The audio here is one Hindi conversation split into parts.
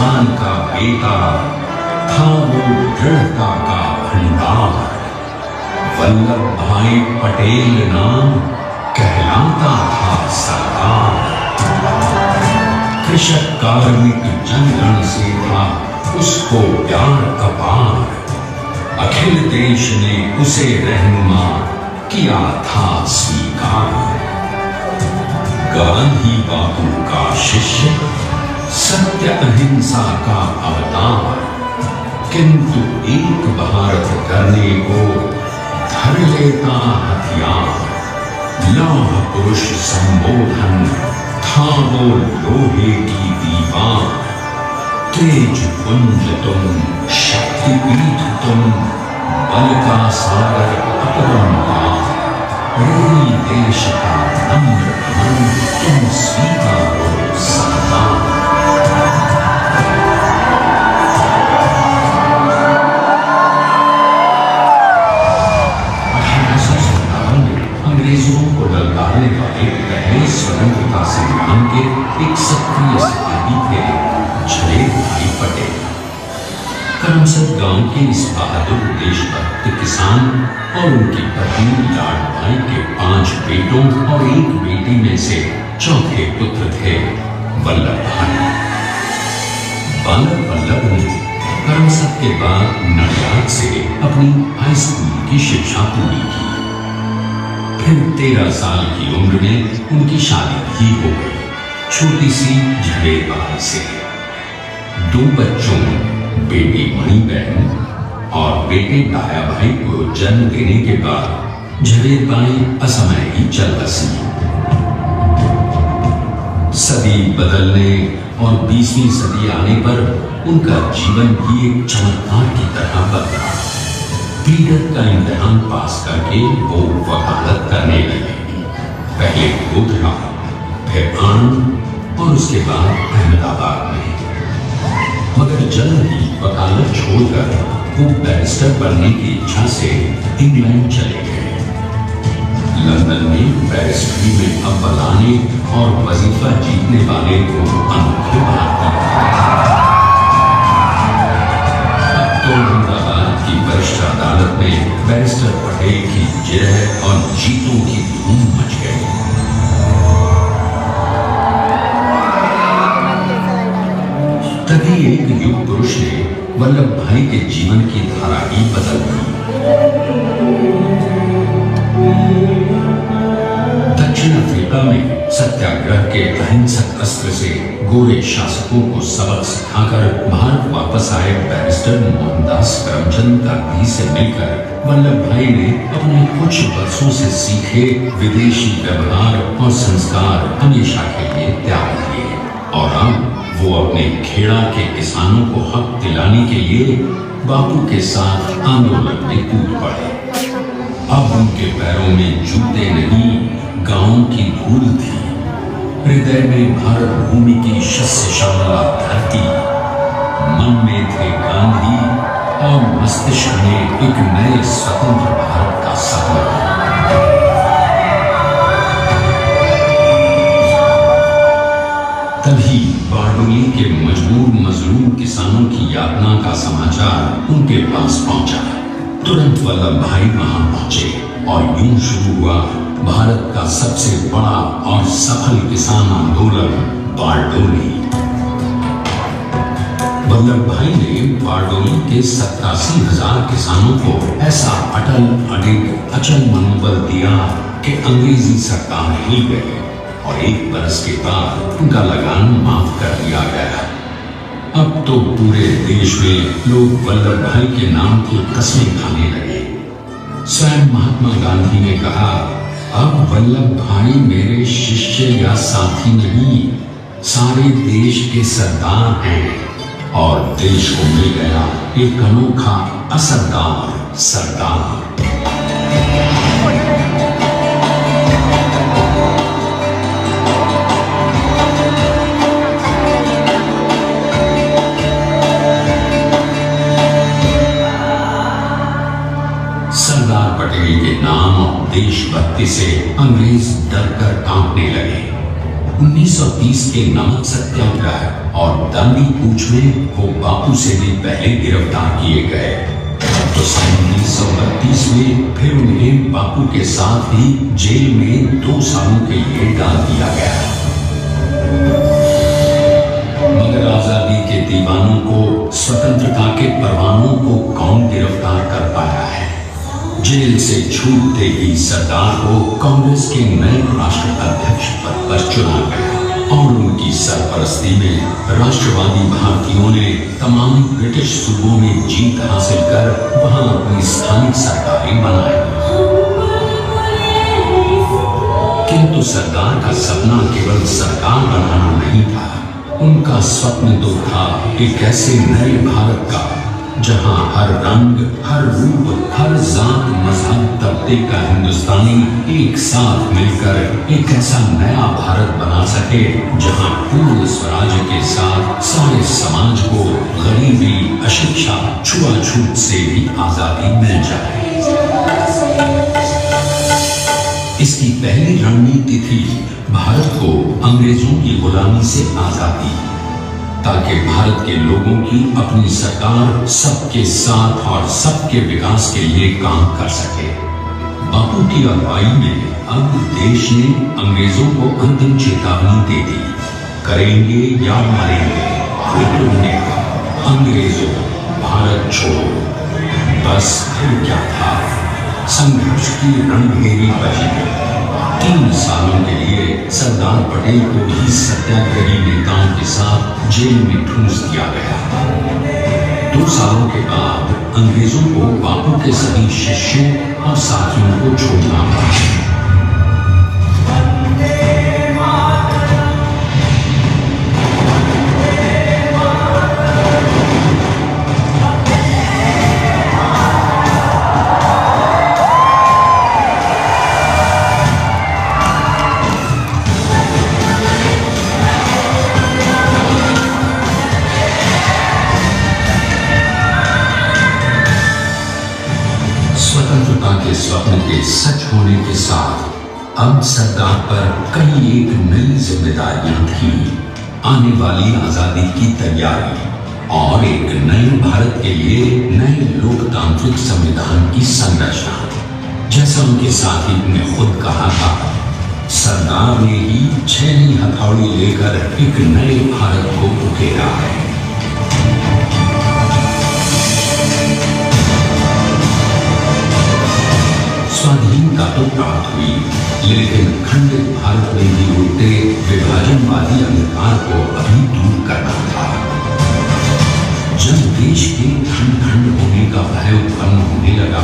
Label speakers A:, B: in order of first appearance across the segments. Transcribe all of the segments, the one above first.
A: किसान का बेटा, था वो दृढ़ता का भंडार। वल्लभ भाई पटेल नाम कहलाता था सरदार। कृषक कार्मिक जनगण से था उसको प्यार अपार। अखिल देश ने उसे रहनुमा किया था स्वीकार। गांधी बापू का शिष्य, सत्य अहिंसा का अवतार। किंतु एक भारत करने को धर लेता हथियार। लौह पुरुष संबोधन था वो लोहे की दीवार। तेज पुंज तुम, शक्तिपीठ तुम, बल का सागर अपरंपार। यही देश का नम्र मन, तुम स्वीकारो सरदार। अंग्रेजों को ललकारने वाले पहले स्वतंत्रता संग्राम के एक सक्रिय सिपाही थे झवेर भाई पटेल। करमसद गांव के इस बहादुर देशभक्त किसान और उनकी पत्नी लाडभाई के 5 बेटों और 1 बेटी में से चौथे पुत्र थे वल्लभ भाई। बालक वल्लभ ने करमसद के बाद नडियाद से अपनी हाई स्कूल की शिक्षा पूरी की। फिर 13 साल की उम्र में उनकी शादी भी हो गई, छोटी सी झवेर बाई से। 2 बच्चों, बेटी मणिबहन और बेटे दाया भाई को जन्म देने के बाद झवेर बाई असमय ही चल बसी। सदी बदलने और 20वीं सदी आने पर उनका जीवन भी एक चमत्कार की तरह बदला। बीएड का इम्तिहान पास करके वो वकालत करने लगे। पहले गोधरा, फिर आनंद और उसके बाद अहमदाबाद में। मगर जल्द ही वकालत छोड़कर वो बैरिस्टर बनने की इच्छा से इंग्लैंड चले गए। लंदन में बैरिस्ट्री में अव्वल आने और वजीफा जीतने वाले वो अनोखे भारतीय। अब तो अहमदाबाद की वरिष्ठ अदालत में बैरिस्टर पटेल की जय और जीतों की धूम मच गई। तभी एक युग पुरुष ने वल्लभ भाई के जीवन की धारा ही बदल दी। दक्षिण अफ्रीका में सत्याग्रह के अहिंसक अस्त्र से गोरे शासकों को सबक सिखाकर भारत वापस आए बैरिस्टर मोहनदास करमचंद गांधी से मिलकर वल्लभ भाई ने अपने कुछ वर्षों से सीखे विदेशी व्यवहार और संस्कार हमेशा के लिए त्याग दिए और अब वो अपने खेड़ा के किसानों को हक दिलाने के लिए बापू के साथ आंदोलन में कूद पड़े। अब उनके पैरों में जूते नहीं, गांव की धूल थी। हृदय में भारत भूमि की शस्य श्यामला धरती। मन में थे गांधी और मस्तिष्क में एक नए स्वतंत्र भारत का सपना। तभी बारडोली के मजबूर मजलूम किसानों की यातना का समाचार उनके पास पहुंचा। तुरंत वल्लभ भाई वहां पहुंचे और यूं शुरू हुआ भारत का सबसे बड़ा और सफल किसान आंदोलन बारडोली। वल्लभ भाई ने बारडोली के 87,000 किसानों को ऐसा अटल अडिग अचल मनोबल दिया कि अंग्रेजी सरकार हिल गई और 1 बरस के बाद उनका लगान माफ कर दिया गया। अब तो पूरे देश में लोग वल्लभ भाई के नाम की कस्में खाने लगे। स्वयं महात्मा गांधी ने कहा, अब वल्लभ भाई मेरे शिष्य या साथी नहीं, सारे देश के सरदार हैं। और देश को मिल गया एक अनोखा असरदार सरदार। सरदार पटेल के नाम और देशभक्ति से अंग्रेज डर कर कांपने लगे। 1930 के नमक सत्याग्रह और दांडी कूच में वो बापू से भी पहले गिरफ्तार किए गए। तो सन 1932 में फिर उन्हें बापू के साथ ही जेल में 2 सालों के लिए डाल दिया गया। मगर आजादी के दीवानों को, स्वतंत्रता के परवानों को कौन गिरफ्तार कर पाया है? जेल से छूटते ही सरदार को कांग्रेस के नए राष्ट्राध्यक्ष पद पर चुना गया और उनकी सरपरस्ती में राष्ट्रवादी भारतीयों ने तमाम ब्रिटिश सूबों में जीत हासिल कर वहां अपनी स्थानिक सरकारें बनाई। किंतु सरदार का सपना केवल सरकार बनाना नहीं था। उनका स्वप्न तो था एक ऐसे नए भारत का जहां हर रंग, हर रूप, हर जात, मजहब, तबके का हिंदुस्तानी एक साथ मिलकर एक ऐसा नया भारत बना सके जहां पूर्ण स्वराज्य के साथ सारे समाज को गरीबी, अशिक्षा, छुआछूत से भी आजादी मिल जाए। इसकी पहली रणनीति थी भारत को अंग्रेजों की गुलामी से आजादी, ताकि भारत के लोगों की अपनी सरकार सबके साथ और सबके विकास के लिए काम कर सके। बापू की अगुवाई में अब देश ने अंग्रेजों को अंतिम चेतावनी दे दी, करेंगे या मरेंगे, फिर अंग्रेजों भारत छोड़ो। बस फिर क्या था, संघर्ष की रणभेरी बची। 3 सालों के लिए सरदार पटेल को भी सत्याग्रही नेताओं के साथ जेल में ठूंस दिया गया। 2 सालों के बाद अंग्रेजों को बापू के सभी शिष्यों और साथियों को छोड़ना पड़ा। स्वतंत्रता के स्वप्न के सच होने के साथ अब सरदार पर कई एक नई जिम्मेदारियां थी। आने वाली आजादी की तैयारी और एक नए भारत के लिए नए लोकतांत्रिक संविधान की संरचना। जैसा उनके साथी ने खुद कहा था, सरदार ने ही 6 हथौड़ी लेकर एक नए भारत को उकेरा है। स्वाधीनता तो प्राप्त हुई, लेकिन खंडित भारत में भी उल्टे विभाजनवादी अंधकार को अभी दूर करना था। जब देश के खंड खंड होने का भय उत्पन्न होने लगा,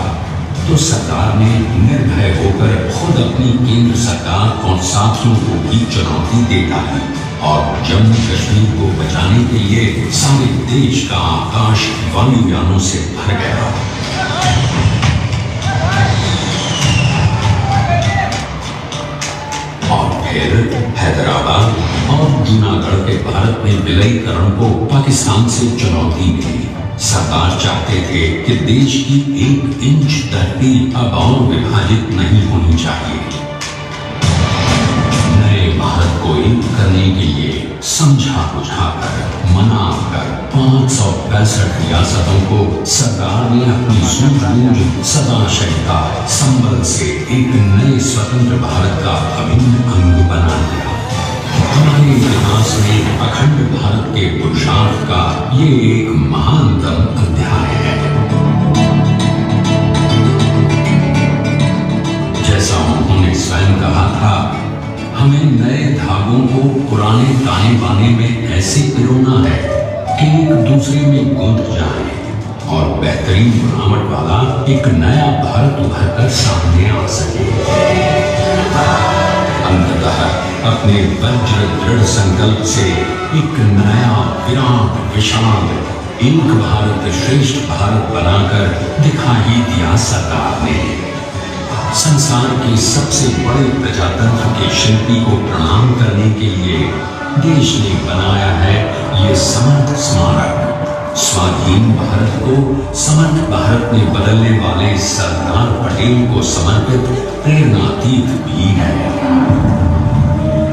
A: तो सरदार ने निर्भय होकर खुद अपनी केंद्र सरकार और साथियों को भी चुनौती दे डाली और जम्मू कश्मीर को बचाने के लिए सारे देश का आकाश वायुयानों से भर गया। फिर हैदराबाद और जूनागढ़ के भारत में विलयीकरण को पाकिस्तान से चुनौती मिली। सरदार चाहते थे कि देश की 1 इंच धरती अब और विभाजित नहीं होनी चाहिए। नए भारत को एक करने के लिए समझा बुझाकर, मनाकर 565 रियासतों को सरदार ने अपनी सूझबूझ, सदाशयता, संबल से एक नए स्वतंत्र भारत का अभिन्न अंग बना दिया। हमारे इतिहास में अखंड भारत के पुरुषार्थ का ये एक महानतम अध्याय है। जैसा उन्होंने स्वयं कहा था, हमें नए धागों को पुराने ताने बाने में ऐसे पिरोना है कि एक दूसरे में गुंथ जाए और बेहतरीन बनावट वाला एक नया भारत उभर कर सामने आ सके। अंततः अपने वज्र दृढ़ संकल्प से एक नया विराट विशाल एक भारत श्रेष्ठ भारत बनाकर दिखा ही दिया सरदार ने। संसार के सबसे बड़े प्रजातंत्र के शिल्पी को प्रणाम करने के लिए देश ने बनाया है ये समर्थ स्मारक। स्वाधीन भारत को समर्थ भारत में बदलने वाले सरदार पटेल को समर्पित प्रेरणातीत भी है।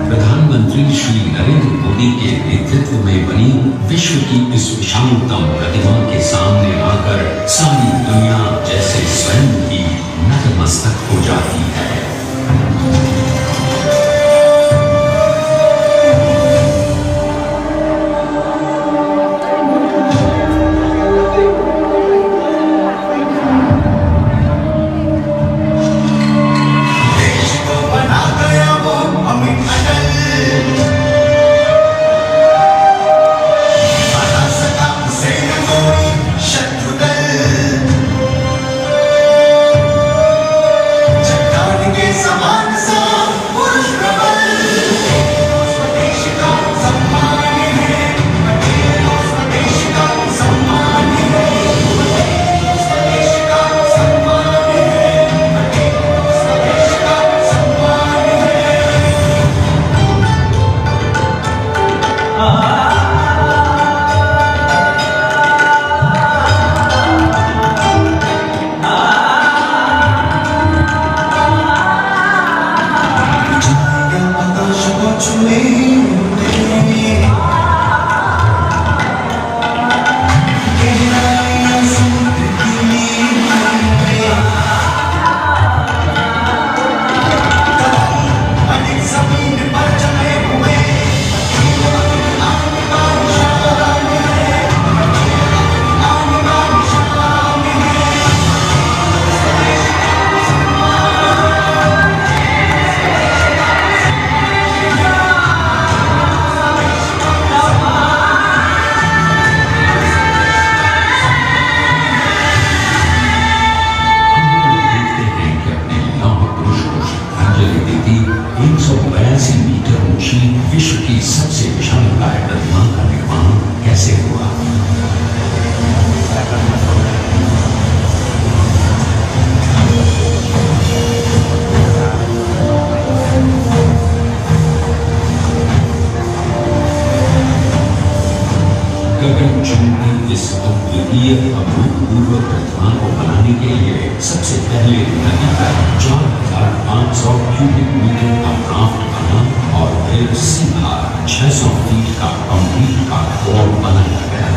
A: प्रधानमंत्री प्रधानमंत्री श्री नरेंद्र मोदी के नेतृत्व में बनी विश्व की इस विशालतम प्रतिमा के सामने आकर सारी दुनिया जैसे स्वयं ही नतमस्तक हो जाती है। विश्व की सबसे विशालकाय प्रतिमा का निर्माण कैसे हुआ? गगनचुंबी इस अद्वितीय अभूतपूर्व प्रतिमा को बनाने के लिए सबसे पहले नदी पर 4,500 क्यूबिक मीटर का ड्राफ्ट बना और फिर सीधा 600 फीट का कंक्रीट का फ्लोर बनाया गया।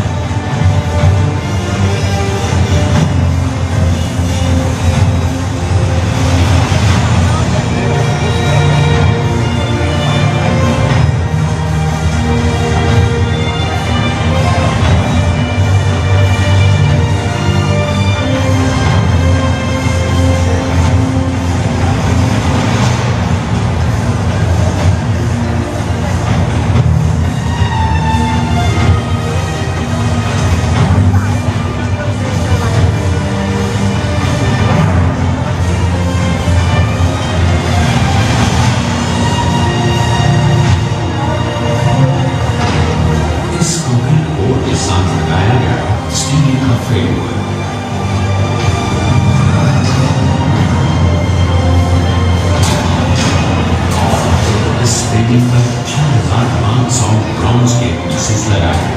A: पर 6,500 ब्रॉन्ज के पीसेस लगाए।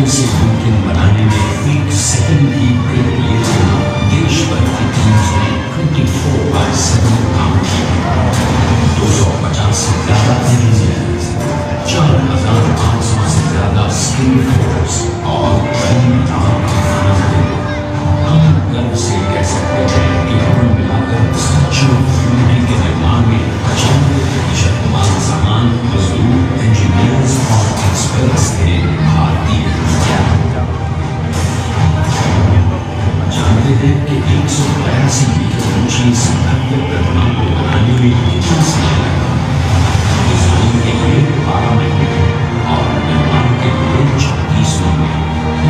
A: इसे मुमकिन बनाने में एक सेकंड की ब्रेक लिए बिना देश भर की टीम्स ने 24/7 काम किया। 250 से ज्यादा इंजीनियर्स, 4,500 से ज्यादा स्किल फोर्स और कई लाख हम गर्व से कह सकते हैं कि कुल मिलाकर इस भव्य प्रतिमा को बनाने में कितना समय लगा? डिजाइन के लिए 12 महीने और निर्माण के लिए 34 महीने,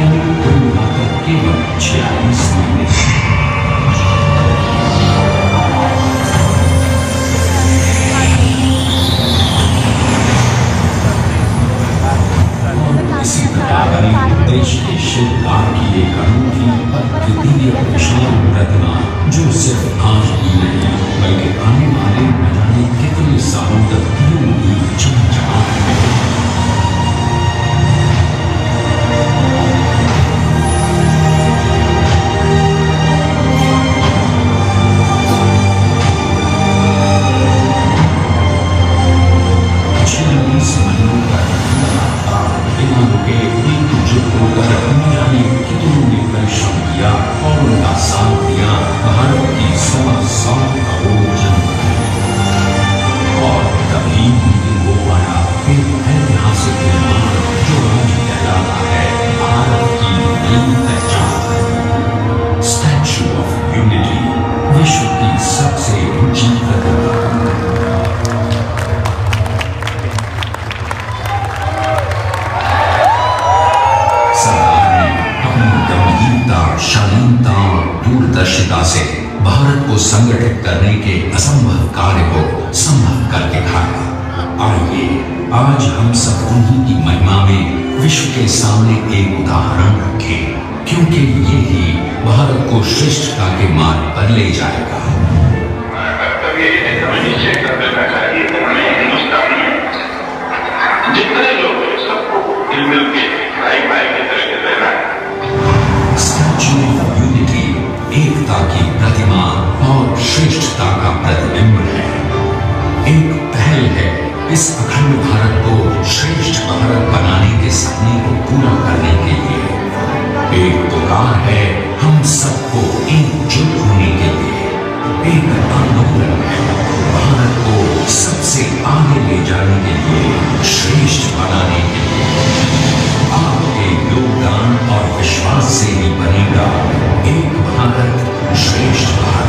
A: यानी कुल मिलाकर केवल 46 महीने। इसी प्रकार देश के शिल्पकार की एक अनूठी अद्वितीय विशाल प्रतिमा जो सिर्फ आज ही नहीं बल्कि आने वाले न जाने कितने सालों तक यूं ही चमचमाती रहेगी। और उनका साथ दिया भारत की 125 करोड़ जनता ने। और तभी मुमकिन हो पाया एक ऐतिहासिक निर्माण जो आज कहलाता है भारत की नई पहचान। स्टैच्यू ऑफ यूनिटी, विश्व की सबसे ऊंची प्रतिमा। शालीनता और दूरदर्शिता से भारत को संगठित करने के असंभव कार्य को संभव कर दिखाया। आइए आज हम सब उन्हीं की महिमा में विश्व के सामने एक उदाहरण रखें, क्योंकि ये ही भारत को श्रेष्ठता के मार्ग पर ले जाएगा।
B: जितने लोग सबको मिल के भाई भाई की तरह के रहना है।
A: स्टैच्यू ऑफ यूनिटी एकता की प्रतिमा और श्रेष्ठता का प्रतिबिंब है। एक पहल है इस अखंड भारत को श्रेष्ठ भारत बनाने के सपने को पूरा करने के लिए। एक पुकार है हम सबको एकजुट होने के लिए। एक आंदोलन है भारत को सबसे आगे ले जाने के लिए, श्रेष्ठ बनाने के लिए। आपके योगदान और विश्वास से ही बनेगा एक भारत श्रेष्ठ भारत।